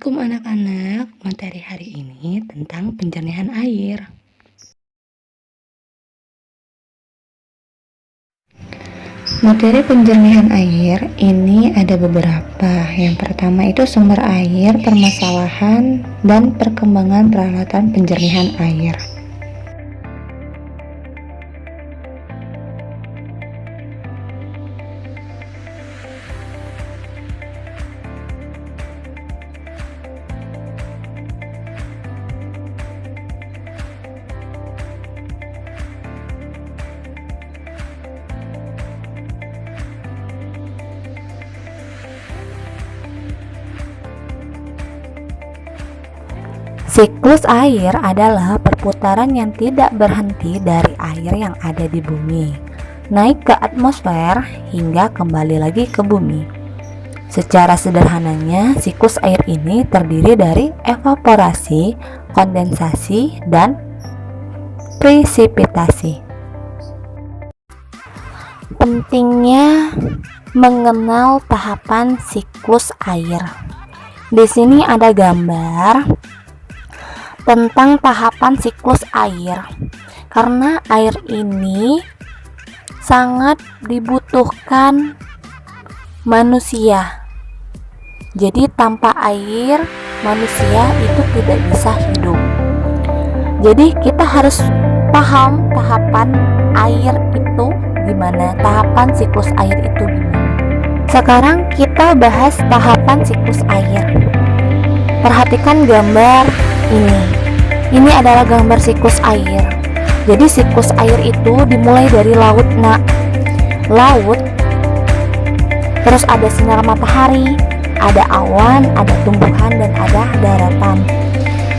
Assalamualaikum anak-anak, materi hari ini tentang penjernihan air. Materi penjernihan air ini ada beberapa. Yang pertama itu sumber air, permasalahan, dan perkembangan peralatan penjernihan air. Siklus air adalah perputaran yang tidak berhenti dari air yang ada di bumi, naik ke atmosfer hingga kembali lagi ke bumi. Secara sederhananya, siklus air ini terdiri dari evaporasi, kondensasi, dan presipitasi. Pentingnya mengenal tahapan siklus air. Di sini ada gambar tentang tahapan siklus air, karena air ini sangat dibutuhkan manusia. Jadi tanpa air manusia itu tidak bisa hidup. Jadi kita harus paham tahapan air itu gimana, tahapan siklus air itu gimana. Sekarang kita bahas tahapan siklus air. Perhatikan gambar ini. Ini adalah gambar siklus air. Jadi siklus air itu dimulai dari laut, laut, terus ada sinar matahari, ada awan, ada tumbuhan, dan ada daratan.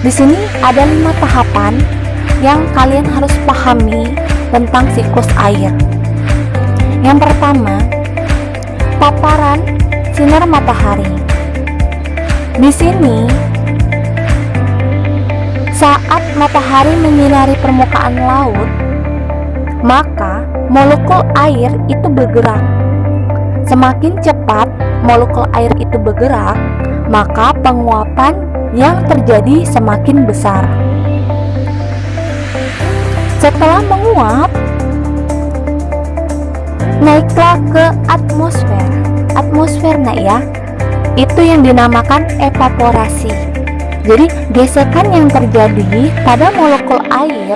Di sini ada 5 tahapan yang kalian harus pahami tentang siklus air. Yang pertama, paparan sinar matahari. Di sini saat matahari menyinari permukaan laut, maka molekul air itu bergerak. Semakin cepat molekul air itu bergerak, maka penguapan yang terjadi semakin besar. Setelah menguap, naiklah ke atmosfer. Atmosfer itu yang dinamakan evaporasi. Jadi gesekan yang terjadi pada molekul air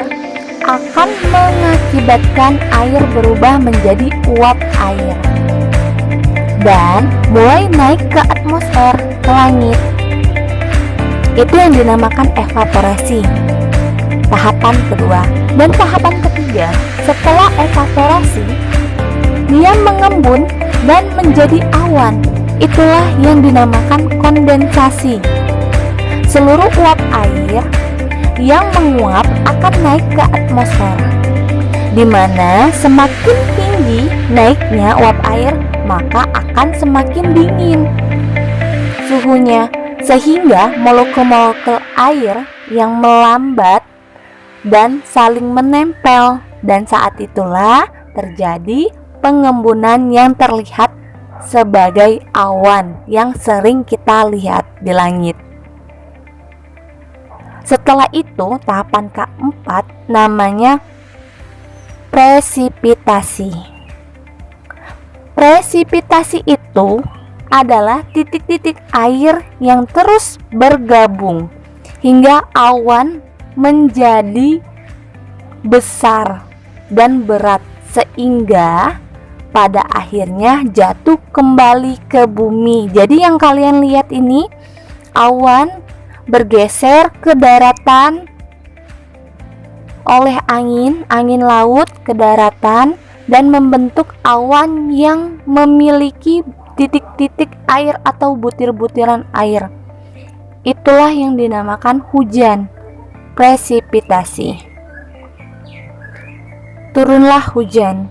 akan mengakibatkan air berubah menjadi uap air dan mulai naik ke atmosfer, ke langit. Itu yang dinamakan evaporasi, tahapan kedua. Dan tahapan ketiga, setelah evaporasi, dia mengembun dan menjadi awan. Itulah yang dinamakan kondensasi. Seluruh uap air yang menguap akan naik ke atmosfer, di mana semakin tinggi naiknya uap air, maka akan semakin dingin suhunya, sehingga molekul-molekul air yang melambat dan saling menempel, dan saat itulah terjadi pengembunan yang terlihat sebagai awan yang sering kita lihat di langit. Setelah itu, tahapan keempat namanya presipitasi. Presipitasi itu adalah titik-titik air yang terus bergabung hingga awan menjadi besar dan berat, sehingga pada akhirnya jatuh kembali ke bumi. Jadi yang kalian lihat ini awan bergeser ke daratan oleh angin laut ke daratan, dan membentuk awan yang memiliki titik-titik air atau butir-butiran air. Itulah yang dinamakan hujan, presipitasi. Turunlah hujan.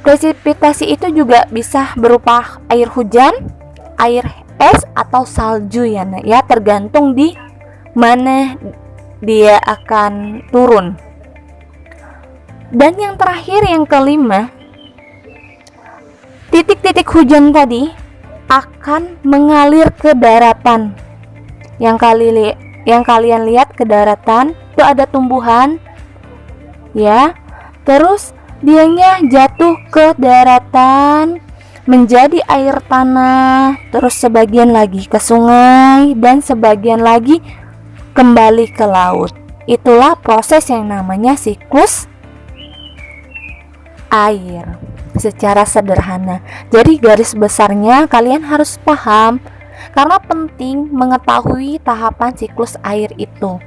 Presipitasi itu juga bisa berupa air hujan, air es, atau salju ya, tergantung di mana dia akan turun. Dan yang terakhir, yang kelima, titik-titik hujan tadi akan mengalir ke daratan. yang kalian lihat ke daratan itu ada tumbuhan ya. Terus dianya jatuh ke daratan menjadi air tanah, terus sebagian lagi ke sungai dan sebagian lagi kembali ke laut. Itulah proses yang namanya siklus air secara sederhana. Jadi garis besarnya kalian harus paham karena penting mengetahui tahapan siklus air itu.